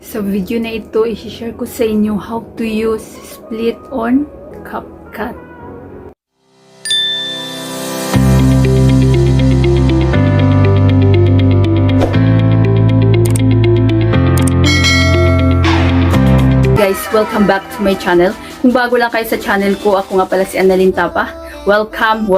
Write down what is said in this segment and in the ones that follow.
Sa video na ito, i-share ko sa inyo how to use split on CapCut. Guys, welcome back to my channel. Kung bago lang kayo sa channel ko, ako nga pala si Annalyn Tapa. Welcome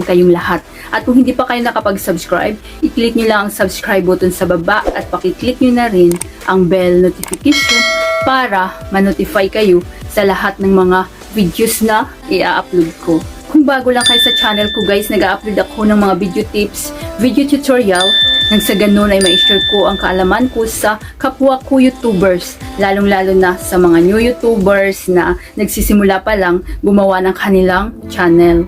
kayong lahat. At kung hindi pa kayo nakapag-subscribe, i-click nyo lang ang subscribe button sa baba at pakiclick nyo na rin ang bell notification para ma-notify kayo sa lahat ng mga videos na i-upload ko. Kung bago lang kayo sa channel ko guys, nag-upload ako ng mga video tips, video tutorial, nang sa ganun ay ma-share ko ang kaalaman ko sa kapwa ko YouTubers, lalong-lalo na sa mga new YouTubers na nagsisimula pa lang gumawa ng kanilang channel.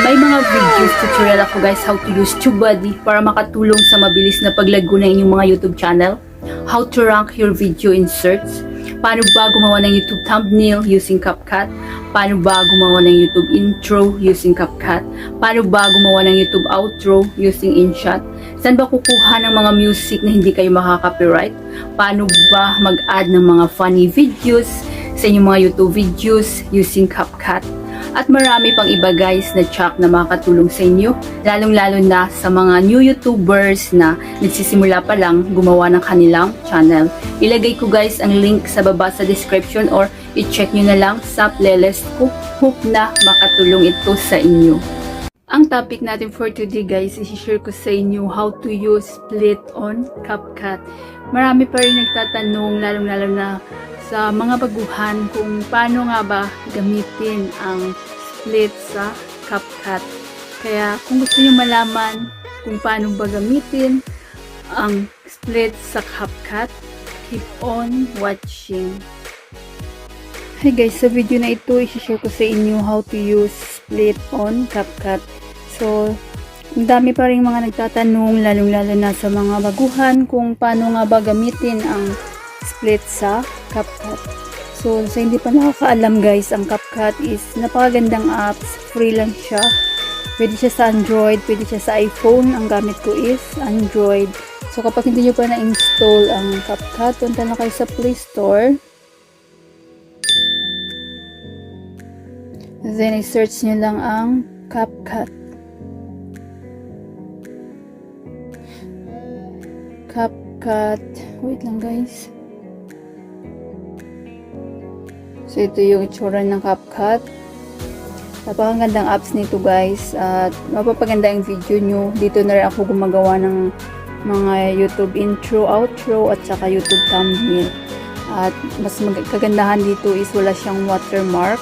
May mga videos tutorial ako guys how to use TubeBuddy para makatulong sa mabilis na paglago ng inyong mga YouTube channel, how to rank your video inserts, paano ba gumawa ng YouTube thumbnail using CapCut, paano ba gumawa ng YouTube intro using CapCut, paano ba gumawa ng YouTube outro using InShot, saan ba kukuha ng mga music na hindi kayo makaka-copyright, paano ba mag-add ng mga funny videos sa inyong mga YouTube videos using CapCut, at marami pang iba guys na check na makakatulong sa inyo, lalong-lalo na sa mga new YouTubers na nagsisimula pa lang gumawa ng kanilang channel. Ilagay ko guys ang link sa baba sa description or i-check nyo na lang sa playlist ko. Hope na makatulong ito sa inyo. Ang topic natin for today guys, i-share ko sa inyo how to use split on CapCut. Marami pa rin nagtatanong, lalong-lalo na sa mga baguhan kung paano nga ba gamitin ang split sa CapCut. Kaya kung gusto niyo malaman kung paano ba gamitin ang split sa CapCut, keep on watching. Hi guys, sa video na ito, i-share ko sa inyo how to use split on CapCut. So, ang dami pa rin mga nagtatanong, lalong-lalo na sa mga baguhan kung paano nga ba gamitin ang split sa CapCut. So, sa hindi pa nakakaalam guys, ang CapCut is napakagandang apps, free lang siya. Pwede siya sa Android, pwede siya sa iPhone. Ang gamit ko is Android. So, kapag hindi nyo pa na-install ang CapCut, punta na kayo sa Play Store. Then, i-search nyo lang ang CapCut. CapCut. Wait lang guys. So, ito yung itsura ng CapCut. Napakagandang apps nito guys. At mapapaganda yung video nyo. Dito na rin ako gumagawa ng mga YouTube intro, outro, at saka YouTube thumbnail. At mas kagandahan dito is wala siyang watermark.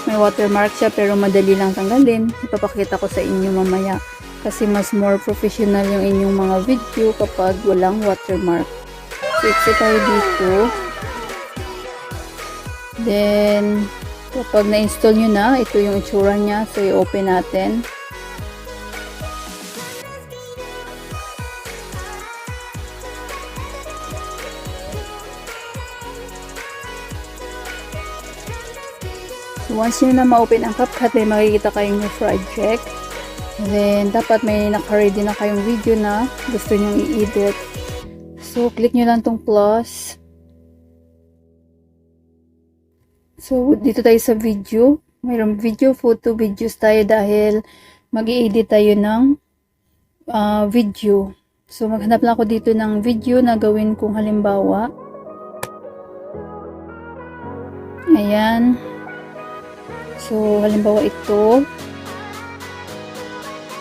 May watermark siya pero madali lang tanggalin. Ipapakita ko sa inyo mamaya. Kasi mas more professional yung inyong mga video kapag walang watermark. So, exit tayo dito. Then, kapag na-install nyo na, ito yung itsura niya. So, i-open natin. So, once nyo na ma-open ang CapCut, may makikita kayong project. Then, dapat may naka-ready na kayong video na gusto nyo i-edit. So, click nyo lang tong plus. So, dito tayo sa video. Mayroong video, photo, videos tayo dahil mag-i-edit tayo ng video. So, maghanap lang ako dito ng video na gawin kong halimbawa. Ayan. So, halimbawa ito.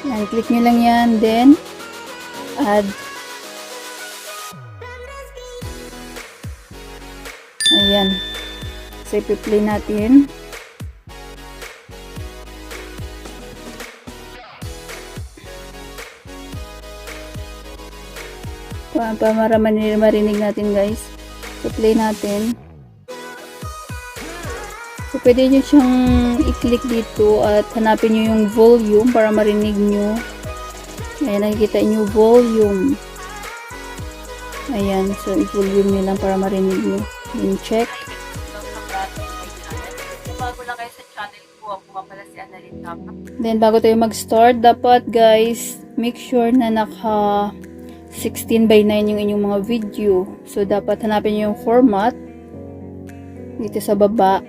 Ayan, click nyo lang yan. Then, add. Ayan. So, i-play natin. Para marinig natin guys. So, play natin. So, pwede nyo siyang i-click dito at hanapin nyo yung volume para marinig nyo. Ayan, nakikita nyo volume. Ayan, so i-volume nyo lang para marinig nyo. Then, check. Bago lang kayo sa channel ko, ako nga pala si Annalyn Tapa. Then, bago tayo mag-start, dapat guys, make sure na naka 16 by 9 yung inyong mga video. So, dapat hanapin nyo yung format dito sa baba.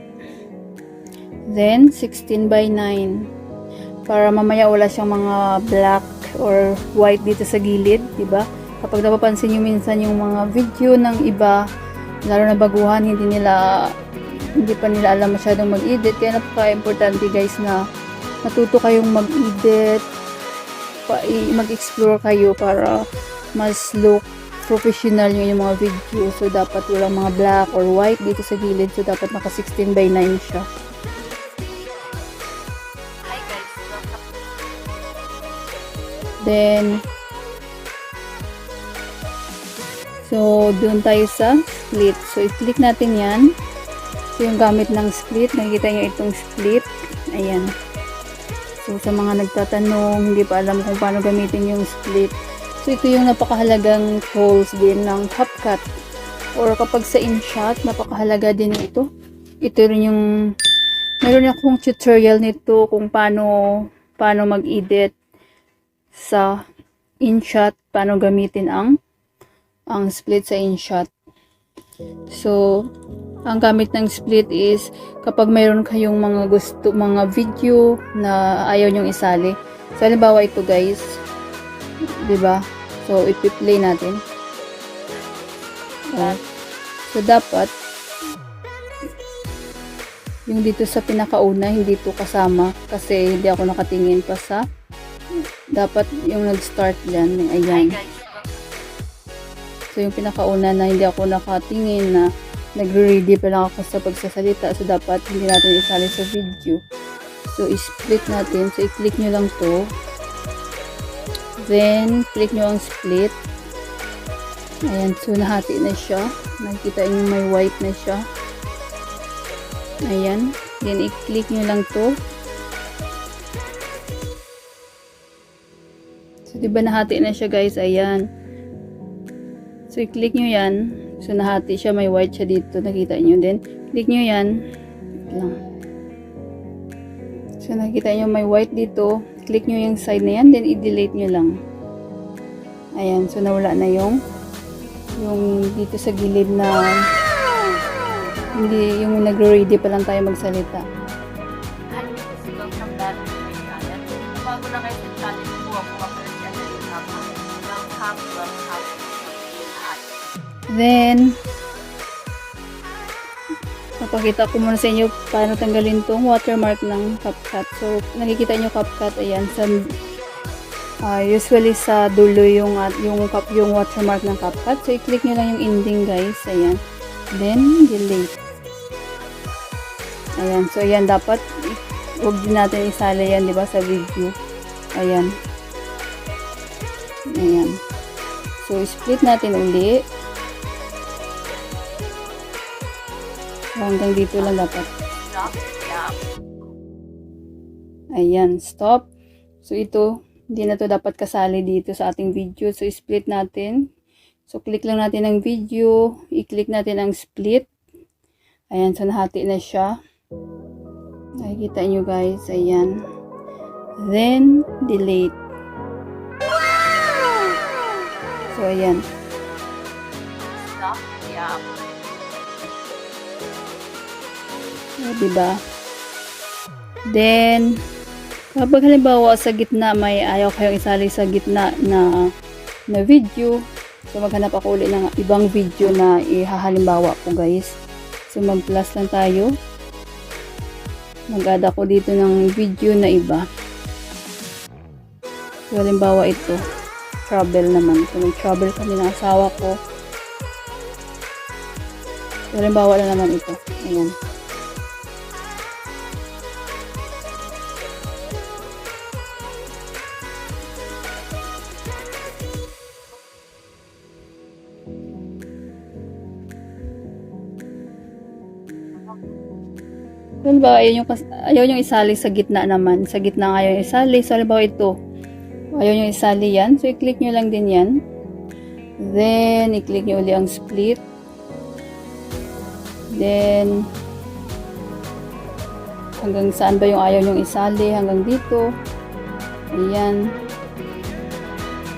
Then, 16 by 9. Para mamaya wala siyang mga black or white dito sa gilid, diba? Kapag napapansin nyo minsan yung mga video ng iba, lalo na baguhan, hindi pa nila alam masyadong mag-edit. Kaya napaka-importante guys na matuto kayong mag-edit, mag-explore kayo para mas look professional yung mga video. So, dapat walang mga black or white dito sa gilid. So, dapat naka 16 by 9 siya. Then, so, doon tayo sa split. So, i-click natin yan. So, yung gamit ng split, nakikita nyo itong split. Ayan. So, sa mga nagtatanong, hindi pa alam kung paano gamitin yung split. So, ito yung napakahalagang tools din ng CapCut. Or kapag sa InShot, napakahalaga din ito. Ito rin yung, meron akong tutorial nito kung paano mag-edit sa InShot, paano gamitin ang split sa InShot. So, ang gamit ng split is kapag mayroon kayong mga video na ayaw nyong isali. So, halimbawa ito guys, 'di ba? So, ipi-play natin. So, dapat yung dito sa pinakauna, hindi to kasama kasi hindi ako nakatingin pa sa dapat yung nag-start yan. Ayan. So, yung pinakauna na hindi ako nakatingin na nagre-ready pa lang ako sa pagsasalita. So, dapat hindi natin isali sa video. So, i-split natin. So, i-click nyo lang to. Then, click nyo ang split. Ayan. So, nahati na siya. Nakikita nyo may white na siya. Ayan. Then, i-click nyo lang to. So, diba nahati na siya guys? Ayan. So, i-click nyo yan. So, nahati siya. May white siya dito. Nakita nyo. Then, click nyo yan. So, nakita nyo may white dito. Click nyo yung side na yan. Then, i-delete nyo lang. Ayan. So, nawala na yung dito sa gilid na hindi, yung nagre-ready pa lang tayo magsalita. Bago na kayo sa channel ko, ako kapalagyan na yung welcome. Then, papakita ko muna sa inyo paano tanggalin tong watermark ng CapCut. So, nakikita nyo CapCut, ayan, usually sa dulo yung watermark ng CapCut. So, i-click nyo lang yung ending guys, ayan. Then, delete. Ayan, so ayan, dapat huwag din natin isali yan, di ba, sa video. Ayan. Ayan. So, split natin uli. Hanggang dito lang dapat. Ayan, stop. So, ito, hindi na to dapat kasali dito sa ating video. So, split natin. So, click lang natin ang video. I-click natin ang split. Ayan, so nahati na siya. Nakikita nyo guys. Ayan. Then, delete. So, ayan. Stop. Yeah. Diba? Then, kapag halimbawa sa gitna may ayaw kayong isali sa gitna na video, so maghanap ako ulit ng ibang video na ihahalimbawa ko guys. So mag-plus lang tayo. Mag-add ako dito ng video na iba. So halimbawa ito, travel naman. So mag-travel kami ng asawa ko. So halimbawa na naman ito. Ayan. Yun ba, ayaw yung isali sa gitna naman. Sa gitna ayaw yung isali. So, halimbawa ito. Ayaw yung isali yan. So, i-click nyo lang din yan. Then, i-click nyo ulit ang split. Then, hanggang saan ba yung ayaw yung isali? Hanggang dito. Ayan.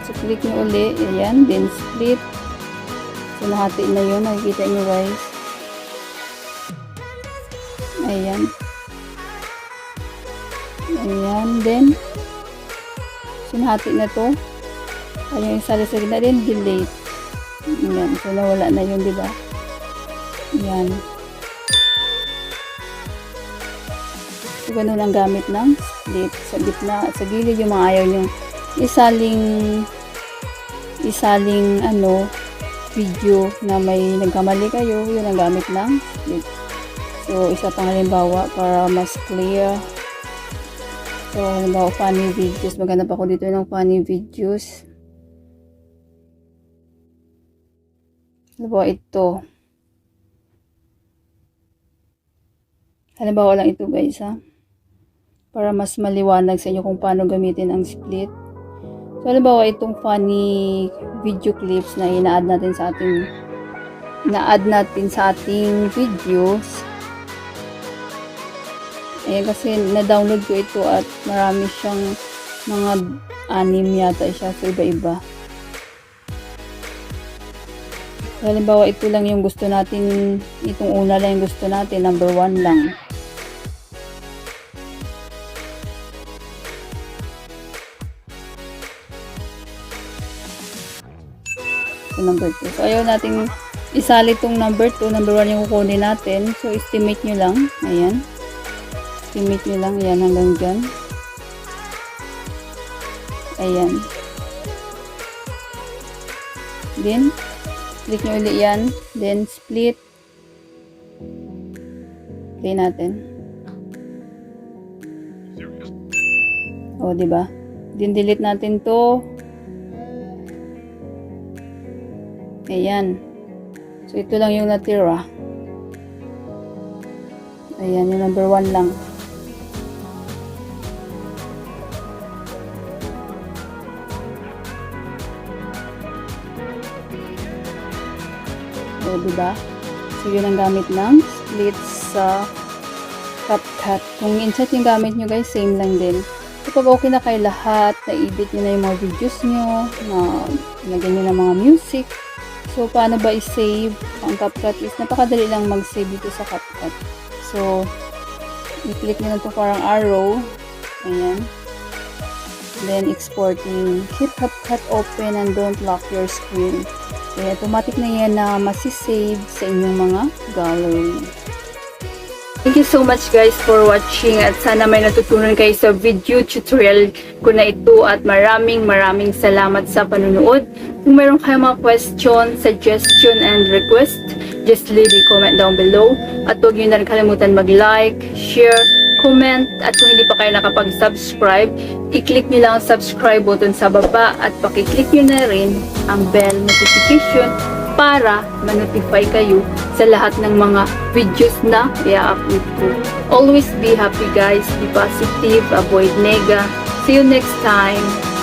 So, click nyo uli. Ayan, then split. So, nahati na yun. Nakikita nyo guys. Ayan. Ayan, then sinahati na to. Ayan, yung isa sa gitna din, delete. Ayan, so nawala na yun, diba? Ayan. So, ganun ang gamit ng split. Sa gitna at sa gilid yung mga ayaw yung isaling video na may nagkamali kayo, yun ang gamit ng split. So, isa pang halimbawa para mas clear. So, halimbawa, funny videos. Maghanap ako dito ng funny videos. Halimbawa, ito. Halimbawa lang ito guys, ha. Para mas maliwanag sa inyo kung paano gamitin ang split. So, halimbawa, itong funny video clips na ina-add natin sa ating videos. Kasi na-download ko ito at marami siyang mga 6 yata siya. So, iba-iba. So, halimbawa, ito lang yung gusto natin. Itong una lang yung gusto natin. Number 1 lang. So, number 2. So, ayaw natin isali itong number 2. Number 1 yung kukunin natin. So, estimate nyo lang. Ayan. Estimate nyo lang. Ayan, hanggang dyan. Ayan. Then, click nyo ulit yan. Then, split. Play natin. O, diba? Then, delete natin to. Ayan. So, ito lang yung natira. Ayan, yung number 1 lang. O, diba? So, yun ang gamit ng split sa CapCut. Kung insert yung gamit nyo guys, same lang din. So, pag okay na kayo lahat, na-edit nyo na yung mga videos nyo, na lagyan nyo ng mga music. So, paano ba i-save? Ang CapCut is, napakadali lang mag-save dito sa CapCut. So, i-click nyo na ito parang arrow. Ayan. Then, exporting. Keep CapCut open and don't lock your screen. Kaya, automatic na yan na masisave sa inyong mga gallery. Thank you so much guys for watching at sana may natutunan kayo sa video tutorial ko na ito at maraming salamat sa panunood. Kung mayroon kayong mga question, suggestion, and request, just leave a comment down below. At huwag nyo na rin kalimutan mag-like, share, comment, at kung hindi pa kayo nakapag-subscribe, i-click nyo lang ang subscribe button sa baba at pakiclick nyo na rin ang bell notification para ma-notify kayo sa lahat ng mga videos na i-upload ko. Always be happy guys, be positive, avoid nega. See you next time.